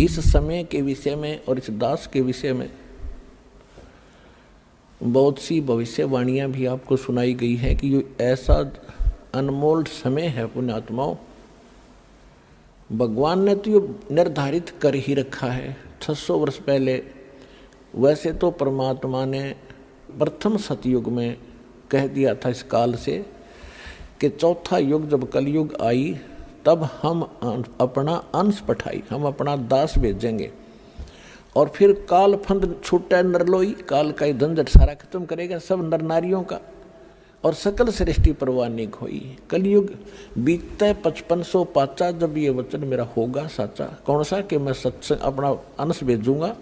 इस समय के विषय में और इस दास के विषय में बहुत सी भविष्यवाणियां भी आपको सुनाई गई है कि ये ऐसा अनमोल समय है पुण्यात्माओं, भगवान ने तो ये निर्धारित कर ही रखा है 600 वर्ष पहले। वैसे तो परमात्मा ने प्रथम सतयुग में कह दिया था इस काल से कि चौथा युग जब कलयुग आई तब हम अपना अंश पठाई, हम अपना दास भेजेंगे और फिर काल फंद छूटा नरलोई, काल का ही झंझट सारा खत्म करेगा सब नर नारियों का और सकल सृष्टि परवानिक हुई। कलयुग बीतता 5500 पाचा जब ये वचन मेरा होगा साचा, कौन सा कि मैं सत्संग अपना अंश भेजूंगा,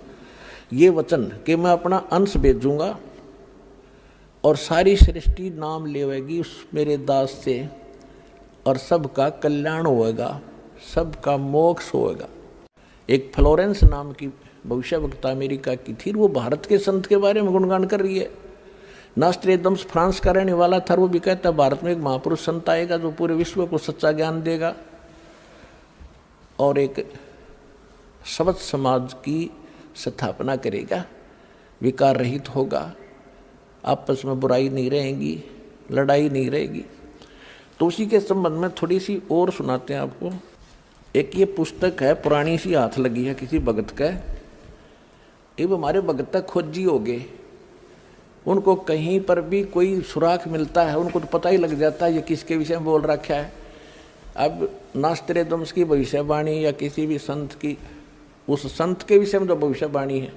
ये वचन कि मैं अपना अंश भेजूंगा और सारी सृष्टि नाम लेवेगी उस मेरे दास से और सबका कल्याण होएगा, सबका मोक्ष होएगा। एक फ्लोरेंस नाम की भविष्यवक्ता अमेरिका की थी, वो भारत के संत के बारे में गुणगान कर रही है। नास्ट्रेदम्स फ्रांस का रहने वाला था, वो भी कहता है भारत में एक महापुरुष संत आएगा जो पूरे विश्व को सच्चा ज्ञान देगा और एक सबद समाज की स्थापना करेगा, विकार रहित होगा, आपस में बुराई नहीं रहेगी, लड़ाई नहीं रहेगी। तो उसी के संबंध में थोड़ी सी और सुनाते हैं आपको। एक ये पुस्तक है, पुरानी सी हाथ लगी है किसी भगत का, ये हमारे भगत तक खोजी हो गए, उनको कहीं पर भी कोई सुराख मिलता है उनको तो पता ही लग जाता है ये किसके विषय में बोल रखा है। अब नास्ट्रेदम्स की भविष्यवाणी या किसी भी संत की, उस संत के विषय में जो भविष्यवाणी है,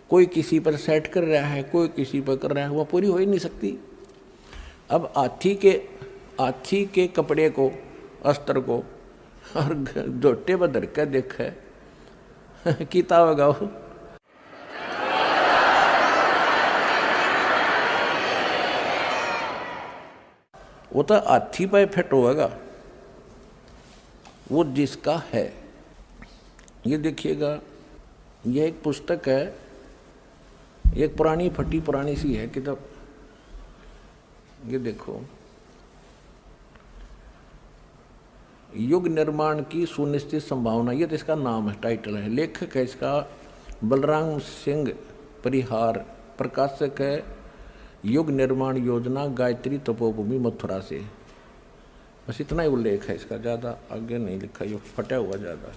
कोई किसी पर सेट कर रहा है, कोई किसी पर कर रहा है, वह पूरी हो ही नहीं सकती। अब हाथी के कपड़े को, अस्त्र को और जोटे बदर के देखे कीता होगा वो तो हाथी पे फिट होगा, वो जिसका है। ये देखिएगा, यह एक पुस्तक है, एक पुरानी फटी पुरानी सी है किताब, ये देखो, युग निर्माण की सुनिश्चित संभावना, ये तो इसका नाम है, टाइटल है। लेखक है इसका बलराम सिंह परिहार, प्रकाशक है युग निर्माण योजना, गायत्री तपोभूमि मथुरा से। बस इतना ही उल्लेख है इसका, ज़्यादा आगे नहीं लिखा, ये फटा हुआ ज़्यादा है।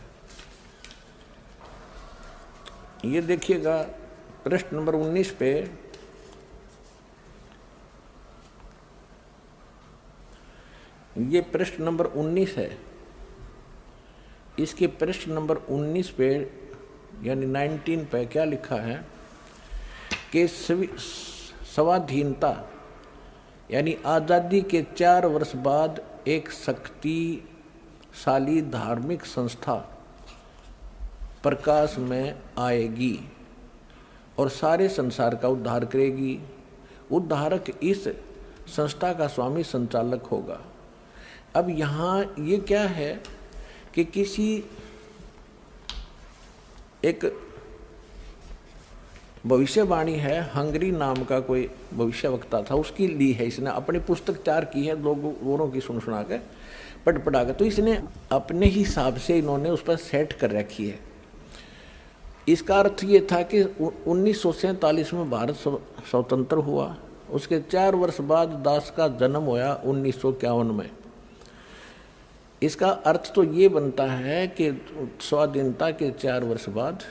ये देखिएगा पृष्ठ नंबर 19 पे, ये पृष्ठ नंबर 19 है, इसके पृष्ठ नंबर 19 पे यानी 19 पे क्या लिखा है कि स्वाधीनता यानी आज़ादी के 4 वर्ष बाद एक शक्तिशाली धार्मिक संस्था प्रकाश में आएगी और सारे संसार का उद्धार करेगी। उद्धारक इस संस्था का स्वामी संचालक होगा। अब यहाँ ये क्या है कि किसी एक भविष्यवाणी है, हंगरी नाम का कोई भविष्यवक्ता था, उसकी ली है इसने, अपनी पुस्तक तैयार की है, लोगों की सुना के पढ़ा के, तो इसने अपने हिसाब से इन्होंने उस पर सेट कर रखी है। इसका अर्थ ये था कि 1947 में भारत स्वतंत्र हुआ, उसके 4 वर्ष बाद दास का जन्म होया 1951 में। इसका अर्थ तो ये बनता है कि स्वाधीनता के 4 वर्ष बाद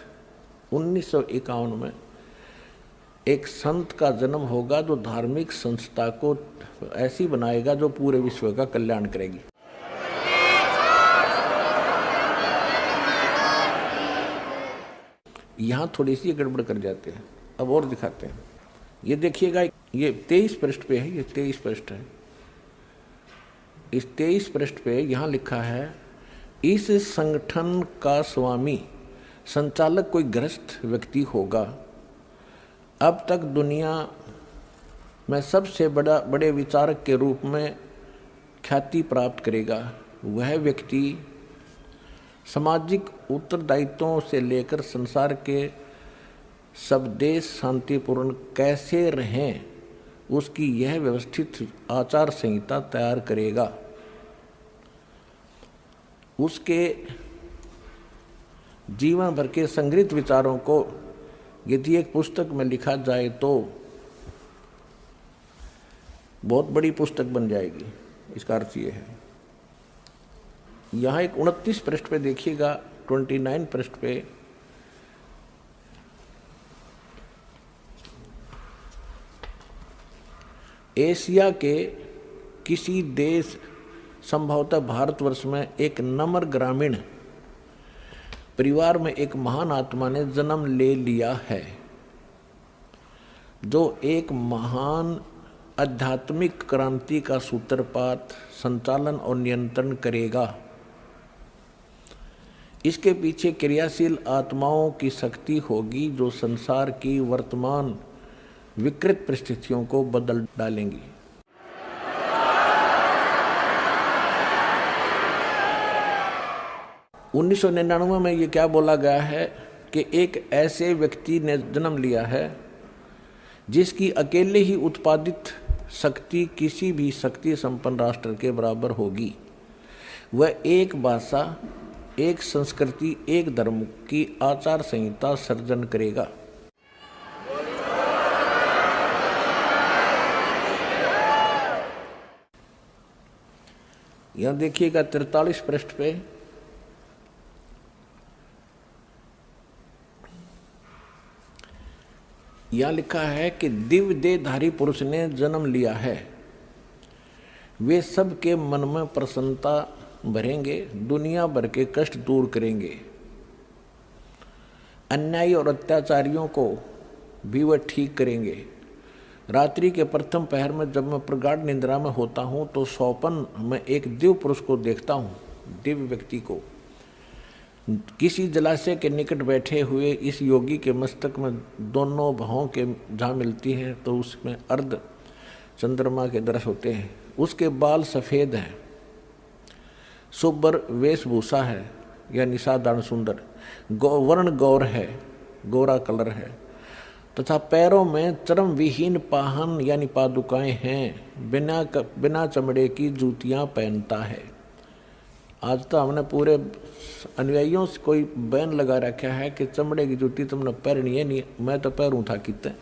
1951 में एक संत का जन्म होगा जो धार्मिक संस्था को ऐसी बनाएगा जो पूरे विश्व का कल्याण करेगी। यहाँ थोड़ी सी गड़बड़ कर जाते हैं, अब और दिखाते हैं। ये देखिएगा, ये 23 पृष्ठ पे है, ये 23 पृष्ठ है। इस 23 पृष्ठ पे यहाँ लिखा है, इस संगठन का स्वामी संचालक कोई गृहस्थ व्यक्ति होगा। अब तक दुनिया में सबसे बड़े विचारक के रूप में ख्याति प्राप्त करेगा। वह व्यक्ति सामाजिक उत्तरदायित्वों से लेकर संसार के सब देश शांतिपूर्ण कैसे रहें उसकी यह व्यवस्थित आचार संहिता तैयार करेगा। उसके जीवन भर के संग्रहित विचारों को यदि एक पुस्तक में लिखा जाए तो बहुत बड़ी पुस्तक बन जाएगी। इसका अर्थ ये है। यहाँ एक 29 पृष्ठ पे देखिएगा, 29 पृष्ठ पे एशिया के किसी देश, संभवतः भारतवर्ष में, एक नम्र ग्रामीण परिवार में एक महान आत्मा ने जन्म ले लिया है, जो एक महान आध्यात्मिक क्रांति का सूत्रपात, संचालन और नियंत्रण करेगा। इसके पीछे क्रियाशील आत्माओं की शक्ति होगी जो संसार की वर्तमान विकृत परिस्थितियों को बदल डालेंगी। उन्नीस 1999 में ये क्या बोला गया है कि एक ऐसे व्यक्ति ने जन्म लिया है जिसकी अकेले ही उत्पादित शक्ति किसी भी शक्ति संपन्न राष्ट्र के बराबर होगी। वह एक भाषा, एक संस्कृति, एक धर्म की आचार संहिता सर्जन करेगा। यहां देखिएगा 43 पृष्ठ पे यह लिखा है कि दिव्य देहधारी पुरुष ने जन्म लिया है। वे सबके मन में प्रसन्नता भरेंगे, दुनिया भर के कष्ट दूर करेंगे। अन्यायी और अत्याचारियों को भी वह ठीक करेंगे। रात्रि के प्रथम पहर में जब मैं प्रगाढ़ निद्रा में होता हूँ तो स्वप्न में एक दिव्य पुरुष को देखता हूँ, दिव्य व्यक्ति को। किसी जलाशय के निकट बैठे हुए इस योगी के मस्तक में दोनों भौं के जहाँ मिलती हैं तो उसमें अर्ध चंद्रमा के दृश्य होते हैं। उसके बाल सफ़ेद हैं, सुब्बर वेशभूषा है, या निशादान सुंदर, वर्ण गौर है, गोरा कलर है, तथा पैरों में चरम विहीन पाहन यानी पादुकाएं हैं। बिना चमड़े की जूतियां पहनता है। आज तो हमने पूरे अनुयायियों से कोई बैन लगा रखा है कि चमड़े की जूती तुमने पहननी है नहीं। मैं तो पैरूं था कितने